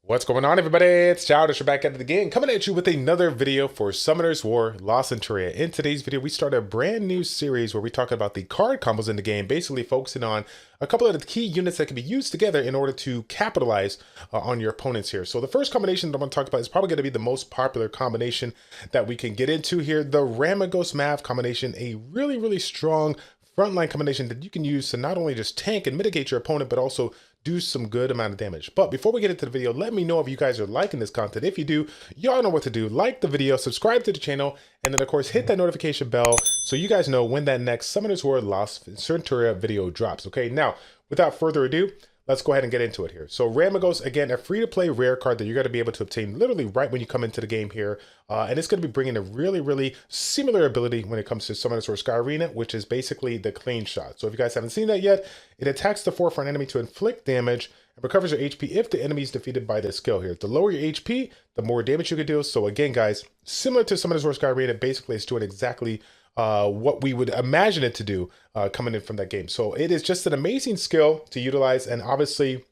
What's going on, everybody? It's Childish. We're back at it again, coming at you with another video for Summoner's War La CENTURIA. In today's video, we start a brand new series where we talk about the card combos in the game, basically focusing on a couple of the key units that can be used together in order to capitalize on your opponents here. So the first combination that I'm going to talk about is probably going to be the most popular combination that we can get into here, the RAMAGOS MAV combination, a really strong frontline combination that you can use to not only just tank and mitigate your opponent, but also do some good amount of damage. But before we get into the video, let me know if you guys are liking this content. If you do, y'all know what to do. Like the video, subscribe to the channel, and then of course hit that notification bell so you guys know when that next Summoner's War La CENTURIA video drops. Okay, now without further ado, let's go ahead and get into it here. So RAMAGOS, again, a free-to-play rare card that you're going to be able to obtain literally right when you come into the game here. And it's going to be bringing a really similar ability when it comes to Summoner's War Sky Arena, which is basically the clean shot. So if you guys haven't seen that yet, it attacks the forefront enemy to inflict damage and recovers your HP if the enemy is defeated by this skill here. The lower your HP, the more damage you can do. So again, guys, similar to Summoner's War Sky Arena, basically it's doing exactly what we would imagine it to do coming in from that game. So it is just an amazing skill to utilize. And obviously,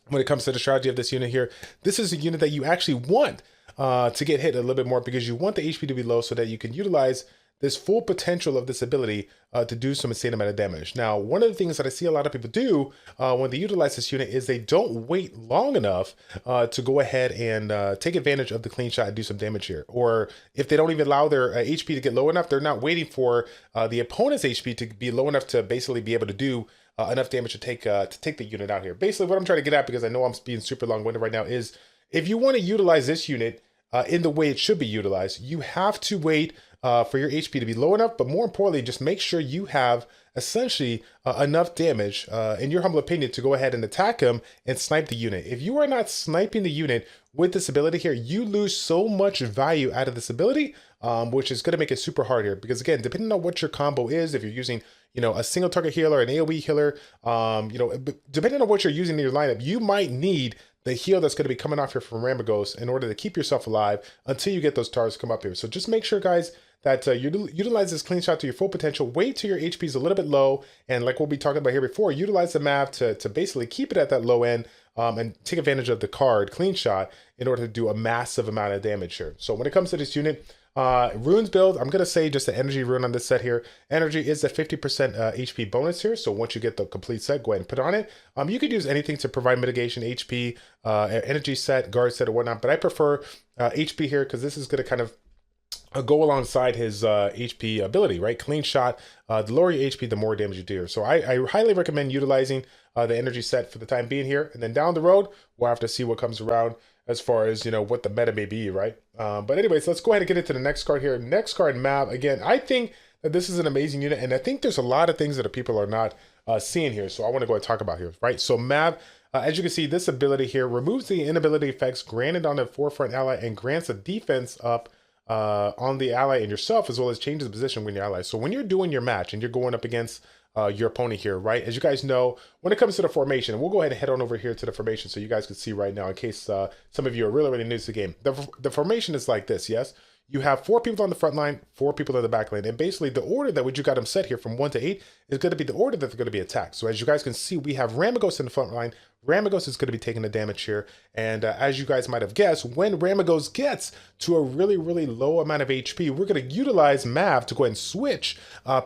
when it comes to the strategy of this unit here, this is a unit that you actually want to get hit a little bit more because you want the HP to be low so that you can utilize this full potential of this ability to do some insane amount of damage. Now, one of the things that I see a lot of people do when they utilize this unit is they don't wait long enough to go ahead and take advantage of the clean shot and do some damage here. Or if they don't even allow their HP to get low enough, they're not waiting for the opponent's HP to be low enough to basically be able to do enough damage to take the unit out here. Basically, what I'm trying to get at, because I know I'm being super long-winded right now, is if you want to utilize this unit in the way it should be utilized, you have to wait for your HP to be low enough, but more importantly, just make sure you have essentially enough damage, in your humble opinion, to go ahead and attack him and snipe the unit. If you are not sniping the unit with this ability here, you lose so much value out of this ability, which is going to make it super hard here. Because again, depending on what your combo is, if you're using, you know, a single target healer, an AoE healer, you know, depending on what you're using in your lineup, you might need the heal that's going to be coming off here from RAMAGOS in order to keep yourself alive until you get those tars come up here. So just make sure, guys, that you utilize this clean shot to your full potential. Wait till your HP is a little bit low, and like we'll be talking about here before, utilize the MAV to basically keep it at that low end and take advantage of the card clean shot in order to do a massive amount of damage here. So when it comes to this unit, runes build, I'm going to say just the energy rune on this set here. Energy is a 50% HP bonus here. So once you get the complete set, go ahead and put on it. You could use anything to provide mitigation, HP, energy set, guard set, or whatnot. But I prefer HP here because this is going to kind of go alongside his HP ability, right? Clean shot, the lower your HP, the more damage you do. So I highly recommend utilizing the energy set for the time being here. And then down the road, we'll have to see what comes around as far as, you know, what the meta may be, right? But anyways, let's go ahead and get into the next card here. Next card, MAV. Again, I think that this is an amazing unit, and I think there's a lot of things that people are not seeing here. So I want to go and talk about here, right? So MAV, as you can see, this ability here removes the inability effects granted on the forefront ally and grants a defense up on the ally and yourself, as well as changes the position when your ally. So when you're doing your match and you're going up against your opponent here, right? As you guys know, when it comes to the formation, and we'll go ahead and head on over here to the formation so you guys can see right now in case some of you are really new to the game. The formation is like this, yes? You have 4 people on the front line, 4 people on the back line, and basically the order that you got them set here from 1 to 8 is going to be the order that they're going to be attacked. So as you guys can see, we have RAMAGOS in the front line. RAMAGOS is going to be taking the damage here, and as you guys might have guessed, when RAMAGOS gets to a really low amount of HP, we're going to utilize MAV to go ahead and switch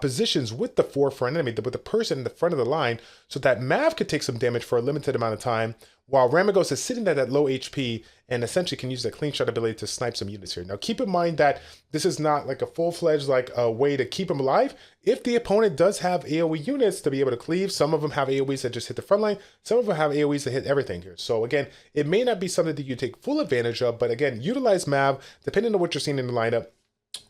positions with the forefront enemy, with the person in the front of the line, so that MAV could take some damage for a limited amount of time, while RAMAGOS is sitting at that low HP and essentially can use the clean shot ability to snipe some units here. Now, keep in mind that this is not like a full-fledged way to keep him alive. If the opponent does have AoE units to be able to cleave, some of them have AoEs that just hit the front line, some of them have AoEs that hit everything here. So again, it may not be something that you take full advantage of, but again, utilize MAV depending on what you're seeing in the lineup.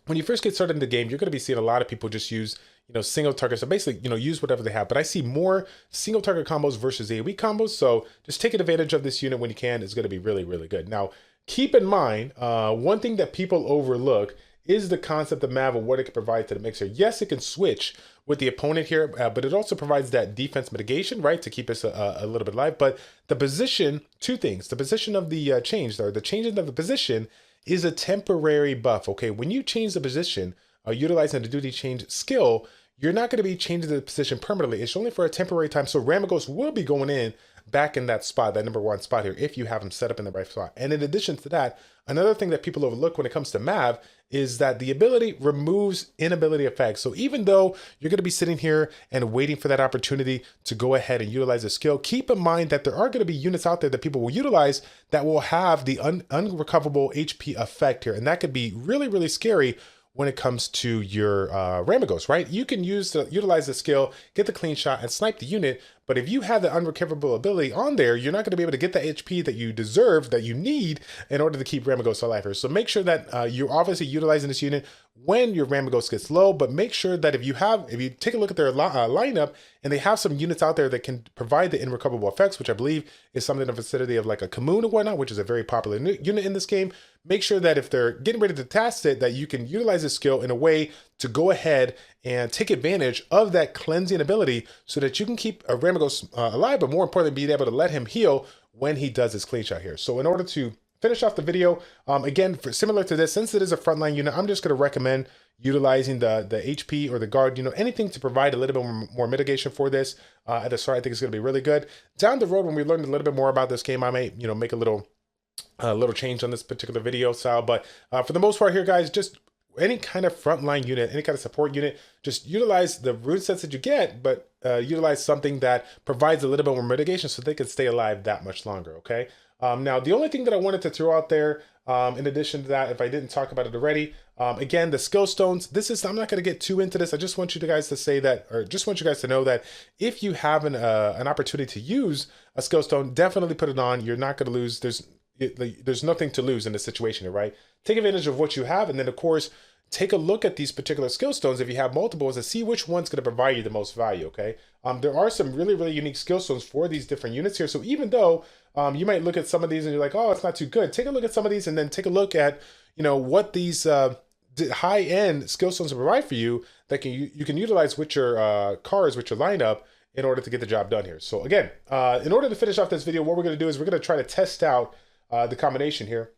When you first get started in the game, you're going to be seeing a lot of people just use, you know, single targets. So basically, you know, use whatever they have. But I see more single target combos versus AoE combos. So just taking advantage of this unit when you can is going to be really good. Now, keep in mind, one thing that people overlook is the concept of MAV and what it can provide to the mixer. Yes, it can switch with the opponent here, but it also provides that defense mitigation, right, to keep us a little bit alive. But the position, 2 things. The position of the change, or the changing of the position, is a temporary buff. Okay, when you change the position, utilizing the duty change skill, you're not going to be changing the position permanently. It's only for a temporary time. So RAMAGOS will be going in back in that spot, that number 1 spot here, if you have him set up in the right spot. And in addition to that, another thing that people overlook when it comes to MAV is that the ability removes inability effects. So even though you're going to be sitting here and waiting for that opportunity to go ahead and utilize a skill, keep in mind that there are going to be units out there that people will utilize that will have the unrecoverable HP effect here. And that could be really, really scary when it comes to your RAMAGOS, right? You can utilize the skill, get the clean shot, and snipe the unit. But if you have the unrecoverable ability on there, you're not going to be able to get the HP that you deserve, that you need in order to keep RAMAGOS alive here. So make sure that you're obviously utilizing this unit when your RAMAGOS gets low, but make sure that if you take a look at their lineup and they have some units out there that can provide the irrecoverable effects, which I believe is something of the vicinity of like a Kamoon or whatnot, which is a very popular unit in this game, make sure that if they're getting ready to test it, that you can utilize this skill in a way to go ahead and take advantage of that cleansing ability so that you can keep a RAMAGOS alive, but more importantly, being able to let him heal when he does his clean shot here. So in order to finish off the video, again, similar to this, since it is a frontline unit, I'm just going to recommend utilizing the HP or the guard, anything to provide a little bit more mitigation for this. At the start, I think it's going to be really good. Down the road, when we learn a little bit more about this game, I may, make a little change on this particular video style. But for the most part here, guys, just any kind of frontline unit, any kind of support unit, just utilize the rune sets that you get, but utilize something that provides a little bit more mitigation so they can stay alive that much longer, okay? Now, the only thing that I wanted to throw out there, in addition to that, if I didn't talk about it already, again, the skill stones, I'm not going to get too into this. I just want you guys to say that, or just want you guys to know that if you have an opportunity to use a skill stone, definitely put it on. You're not going to lose. There's nothing to lose in this situation, right? Take advantage of what you have. And then of course, take a look at these particular skill stones if you have multiples and see which one's going to provide you the most value, okay? There are some really, really unique skill stones for these different units here. So even though you might look at some of these and you're like, oh, it's not too good, take a look at some of these and then take a look at, what these high-end skill stones provide for you that you can utilize with your cards, with your lineup in order to get the job done here. So again, in order to finish off this video, what we're going to do is we're going to try to test out the combination here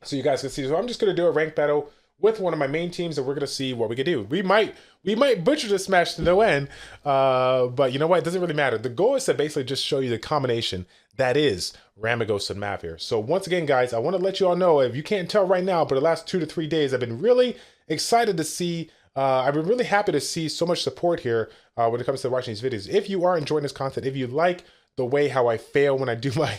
so you guys can see. So I'm just going to do a rank battle with one of my main teams, and we're gonna see what we can do. We might butcher this match to no end, but you know what? It doesn't really matter. The goal is to basically just show you the combination that is RAMAGOS and MAV here. So once again, guys, I want to let you all know, if you can't tell right now, but the last 2 to 3 days, I've been really excited to see. I've been really happy to see so much support here when it comes to watching these videos. If you are enjoying this content, if you like the way how I fail when I do my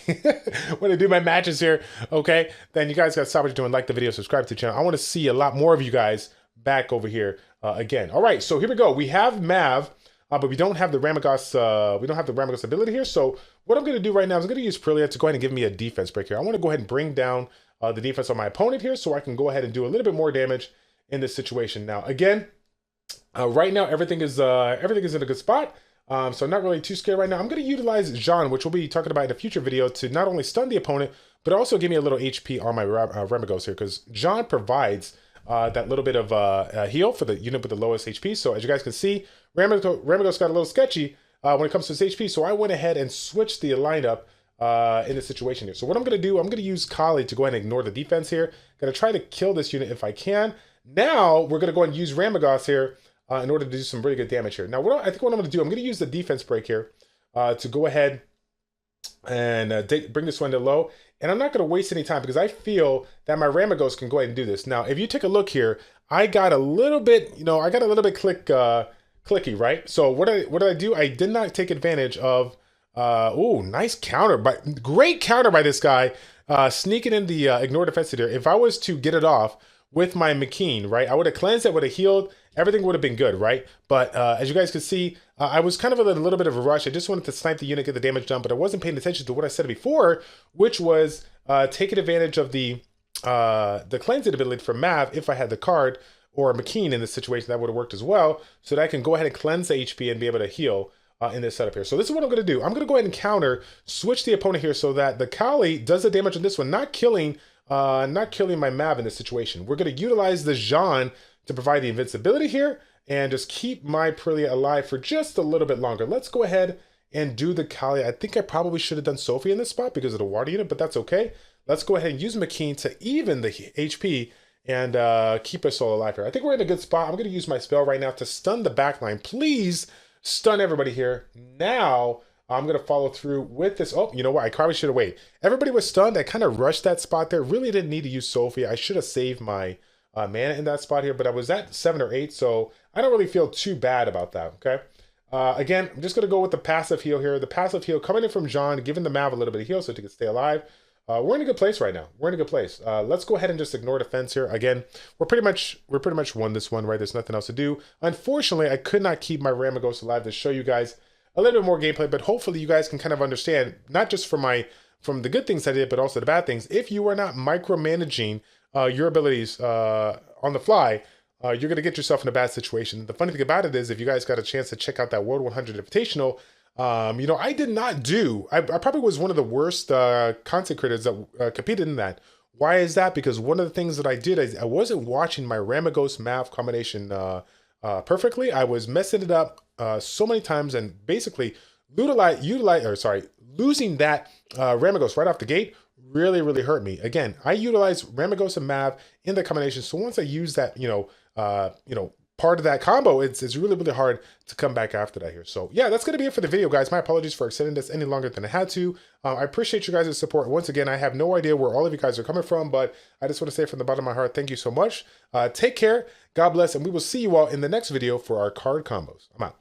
when I do my matches here, okay, then you guys got to stop what you're doing, like the video, subscribe to the channel. I want to see a lot more of you guys back over here again. All right, so here we go. We have MAV, but we don't have the RAMAGOS. We don't have the RAMAGOS ability here. So what I'm going to do right now is I'm going to use Aprilia to go ahead and give me a defense break here. I want to go ahead and bring down the defense on my opponent here, so I can go ahead and do a little bit more damage in this situation. Now, again, right now everything is in a good spot. So I'm not really too scared right now. I'm going to utilize Jean, which we'll be talking about in a future video, to not only stun the opponent, but also give me a little HP on my RAMAGOS here, because Jean provides that little bit of heal for the unit with the lowest HP. So as you guys can see, RAMAGOS got a little sketchy when it comes to his HP. So I went ahead and switched the lineup in this situation here. So what I'm going to do, I'm going to use Kali to go ahead and ignore the defense here. Going to try to kill this unit if I can. Now we're going to go ahead and use RAMAGOS here in order to do some really good damage here. Now, I think what I'm going to do, I'm going to use the defense break here to go ahead and bring this one to low. And I'm not going to waste any time because I feel that my RAMAGOS can go ahead and do this. Now, if you take a look here, I got a little bit, clicky, right? So what did I do? I did not take advantage of, oh, nice counter, great counter by this guy, sneaking in the ignore defense here. If I was to get it off with my McKean, right, I would have cleansed it, would have healed, everything would have been good, right? But as you guys can see, I was kind of in a little bit of a rush. I just wanted to snipe the unit, get the damage done, but I wasn't paying attention to what I said before, which was taking advantage of the cleansing ability for MAV if I had the card, or McKean in this situation, that would have worked as well, so that I can go ahead and cleanse the HP and be able to heal in this setup here. So this is what I'm going to do. I'm going to go ahead and counter, switch the opponent here so that the Kali does the damage on this one, not killing my MAV in this situation. We're going to utilize the Jean to provide the invincibility here and just keep my Aprilia alive for just a little bit longer. Let's go ahead and do the Kali. I think I probably should have done Sophie in this spot because of the water unit, but that's okay. Let's go ahead and use McKean to even the HP and keep us all alive here. I think we're in a good spot. I'm going to use my spell right now to stun the backline. Please stun everybody here. Now I'm going to follow through with this. Oh, you know what? I probably should have waited. Everybody was stunned. I kind of rushed that spot there. Really didn't need to use Sophie. I should have saved my mana in that spot here, but I was at 7 or 8, so I don't really feel too bad about that, okay? Again, I'm just going to go with the passive heal here. The passive heal coming in from John, giving the Mav a little bit of heal so he can stay alive. We're in a good place right now. We're in a good place. Let's go ahead and just ignore defense here. Again, we're pretty much won this one, right? There's nothing else to do. Unfortunately, I could not keep my Ramagos alive to show you guys a little bit more gameplay, but hopefully you guys can kind of understand, not just from the good things I did, but also the bad things. If you are not micromanaging your abilities on the fly, you're going to get yourself in a bad situation. The funny thing about it is, if you guys got a chance to check out that World 100 Invitational, you know, I did not do, I probably was one of the worst content creators that competed in that. Why is that? Because one of the things that I did is I wasn't watching my Ramagos MAV combination perfectly. I was messing it up so many times, and basically losing that Ramagos right off the gate really hurt me. Again, I utilized Ramagos and Mav in the combination, so once I use that, part of that combo, it's really hard to come back after that here. So yeah, that's gonna be it for the video, guys. My apologies for extending this any longer than I had to. I appreciate you guys' support. Once again, I have no idea where all of you guys are coming from, but I just want to say from the bottom of my heart, thank you so much. Take care, God bless, and we will see you all in the next video for our card combos. I'm out.